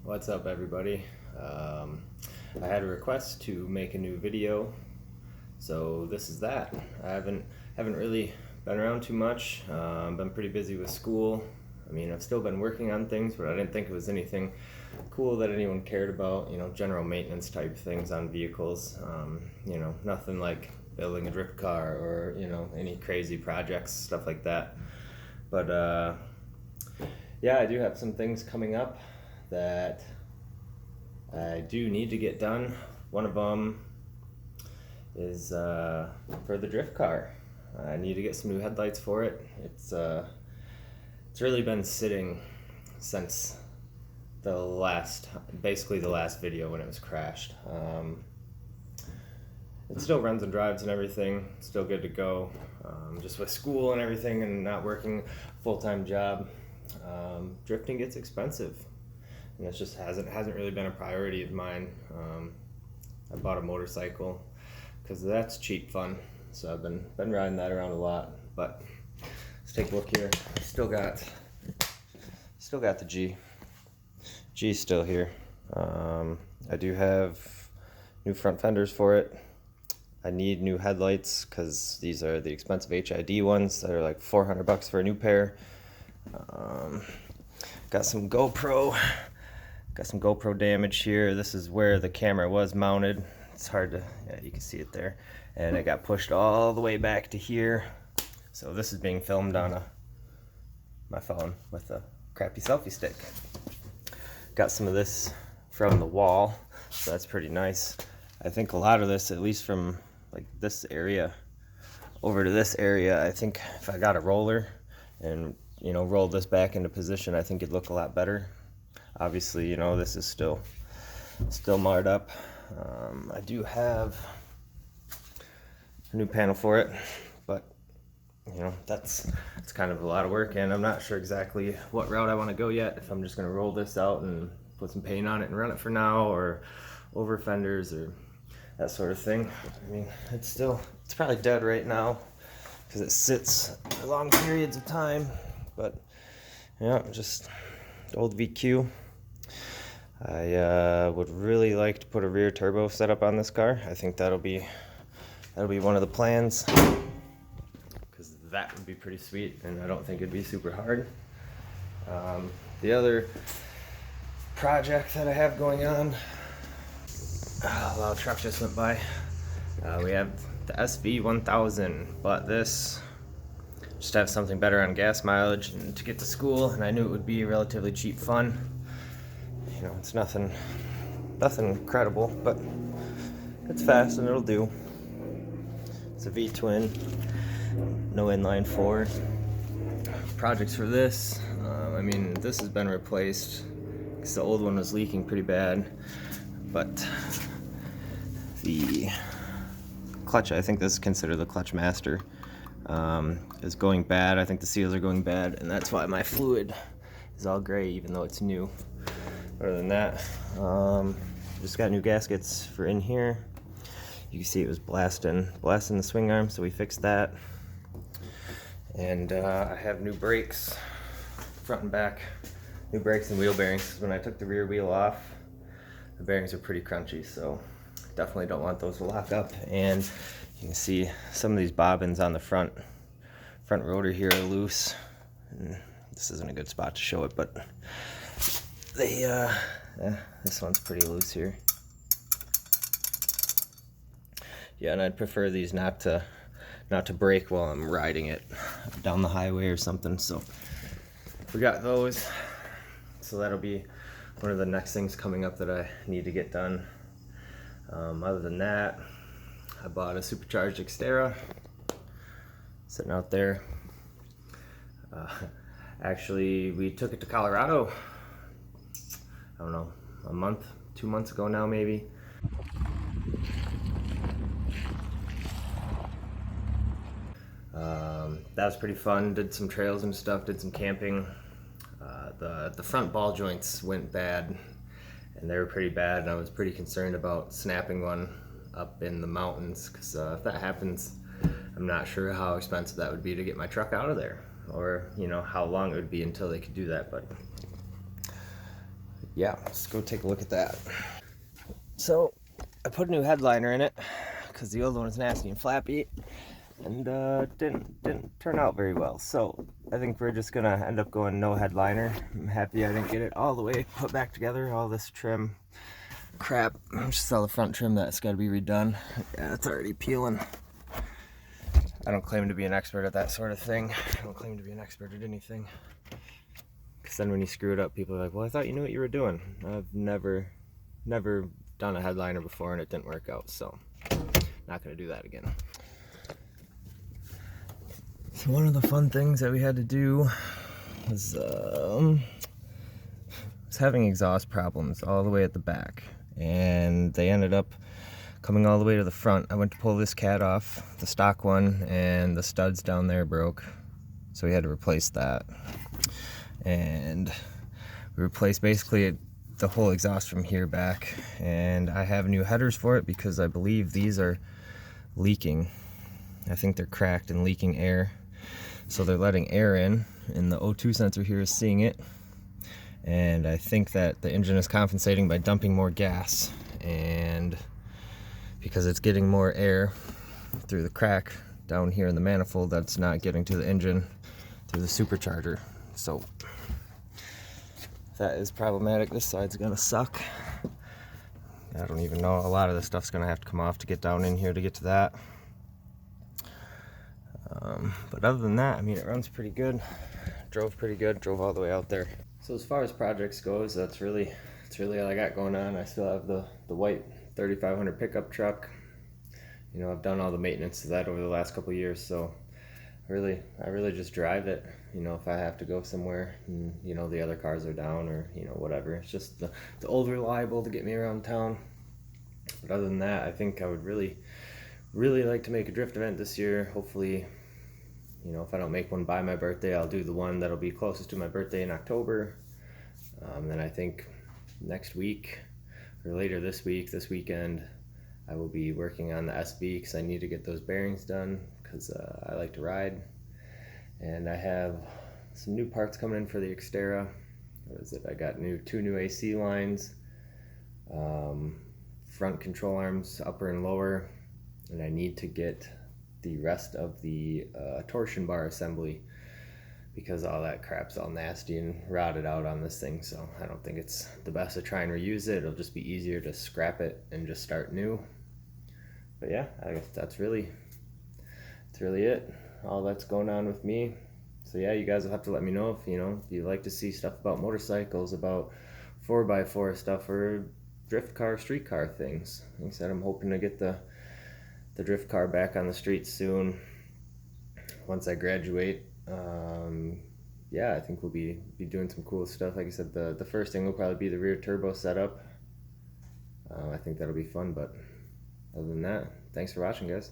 What's up, everybody? I had a request to make a new video, so this is that. I haven't really been around too much. Been pretty busy with school. I mean, I've still been working on things, but I didn't think it was anything cool that anyone cared about. You know, general maintenance type things on vehicles. Nothing like building a drift car or any crazy projects, stuff like that. But yeah, I do have some things coming up that I do need to get done. One of them is for the drift car. I need to get some new headlights for it. It's really been sitting since basically the last video when it was crashed. It still runs and drives and everything, still good to go. Just with school and everything and not working a full-time job, drifting gets expensive. And it just hasn't really been a priority of mine. I bought a motorcycle because that's cheap fun, so I've been riding that around a lot. But let's take a look here. Still got the G's still here. I do have new front fenders for it. I need new headlights because these are the expensive HID ones that are like $400 for a new pair. Got some GoPro damage here. This is where the camera was mounted. It's hard to, yeah, you can see it there. And it got pushed all the way back to here. So this is being filmed on my phone with a crappy selfie stick. Got some of this from the wall, so that's pretty nice. I think a lot of this, at least from like this area over to this area, I think if I got a roller and rolled this back into position, I think it'd look a lot better. Obviously, this is still marred up. I do have a new panel for it, but that's kind of a lot of work, and I'm not sure exactly what route I want to go yet. If I'm just going to roll this out and put some paint on it and run it for now, or over fenders or that sort of thing. I mean, it's probably dead right now because it sits for long periods of time, but yeah, just old VQ. I would really like to put a rear turbo setup on this car. I think that'll be one of the plans, because that would be pretty sweet, and I don't think it'd be super hard. The other project that I have going on, a loud truck just went by. We have the SV1000, but this just to have something better on gas mileage and to get to school, and I knew it would be relatively cheap fun. It's nothing incredible, but it's fast and it'll do. It's a V-twin, no inline four. Projects for this, I mean, this has been replaced because the old one was leaking pretty bad, but the clutch, I think this is considered the clutch master, is going bad. I think the seals are going bad, and that's why my fluid is all gray even though it's new. Other than that, just got new gaskets for in here. You can see it was blasting the swing arm, so we fixed that. And I have new brakes, front and back, new brakes and wheel bearings. When I took the rear wheel off, the bearings are pretty crunchy, so definitely don't want those to lock up. And you can see some of these bobbins on the front rotor here are loose. And this isn't a good spot to show it, but this one's pretty loose here. Yeah, and I'd prefer these not to break while I'm riding it down the highway or something. So we got those. So that'll be one of the next things coming up that I need to get done. Other than that, I bought a supercharged Xterra sitting out there. Actually, we took it to Colorado, I don't know, a month, 2 months ago now maybe. That was pretty fun. Did some trails and stuff, did some camping. The front ball joints went bad, and they were pretty bad, and I was pretty concerned about snapping one up in the mountains, because if that happens, I'm not sure how expensive that would be to get my truck out of there, or how long it would be until they could do that. But yeah, let's go take a look at that. So I put a new headliner in it because the old one was nasty and flappy, and didn't turn out very well. So I think we're just gonna end up going no headliner. I'm happy I didn't get it all the way put back together. All this trim crap, just all the front trim that's got to be redone. Yeah, it's already peeling. I don't claim to be an expert at that sort of thing. I don't claim to be an expert at anything. Because then when you screw it up, people are like, well, I thought you knew what you were doing. I've never done a headliner before and it didn't work out, so not going to do that again. So one of the fun things that we had to do was having exhaust problems all the way at the back. And they ended up coming all the way to the front. I went to pull this cat off, the stock one, and the studs down there broke. So we had to replace that. And we replaced basically the whole exhaust from here back. And I have new headers for it because I believe these are leaking. I think they're cracked and leaking air. So they're letting air in, and the O2 sensor here is seeing it. And I think that the engine is compensating by dumping more gas, and because it's getting more air through the crack down here in the manifold, that's not getting to the engine through the supercharger. So that is problematic. This side's gonna suck. I don't even know, a lot of this stuff's gonna have to come off to get down in here to get to that. But other than that, I mean, it runs pretty good. Drove pretty good, drove all the way out there. So as far as projects goes, that's really all I got going on. I still have the white 3500 pickup truck. You know, I've done all the maintenance to that over the last couple of years, so I really just drive it. You know, if I have to go somewhere and, you know, the other cars are down or, you know, whatever. It's just the old reliable to get me around town. But other than that, I think I would really like to make a drift event this year. Hopefully, you know, if I don't make one by my birthday, I'll do the one that'll be closest to my birthday in October. Then I think next week or later this weekend, I will be working on the SB because I need to get those bearings done because I like to ride. And I have some new parts coming in for the Xterra. What is it? I got two new AC lines, front control arms, upper and lower, and I need to get the rest of the torsion bar assembly because all that crap's all nasty and rotted out on this thing, so I don't think it's the best to try and reuse it. It'll just be easier to scrap it and just start new. But yeah, I guess that's really it. All that's going on with me. So yeah, you guys will have to let me know if you like to see stuff about motorcycles, about 4x4 stuff, or drift car, street car things. Like I said, I'm hoping to get the drift car back on the streets soon once I graduate. Yeah, I think we'll be doing some cool stuff. Like I said, the first thing will probably be the rear turbo setup. I think that'll be fun, but other than that, thanks for watching, guys.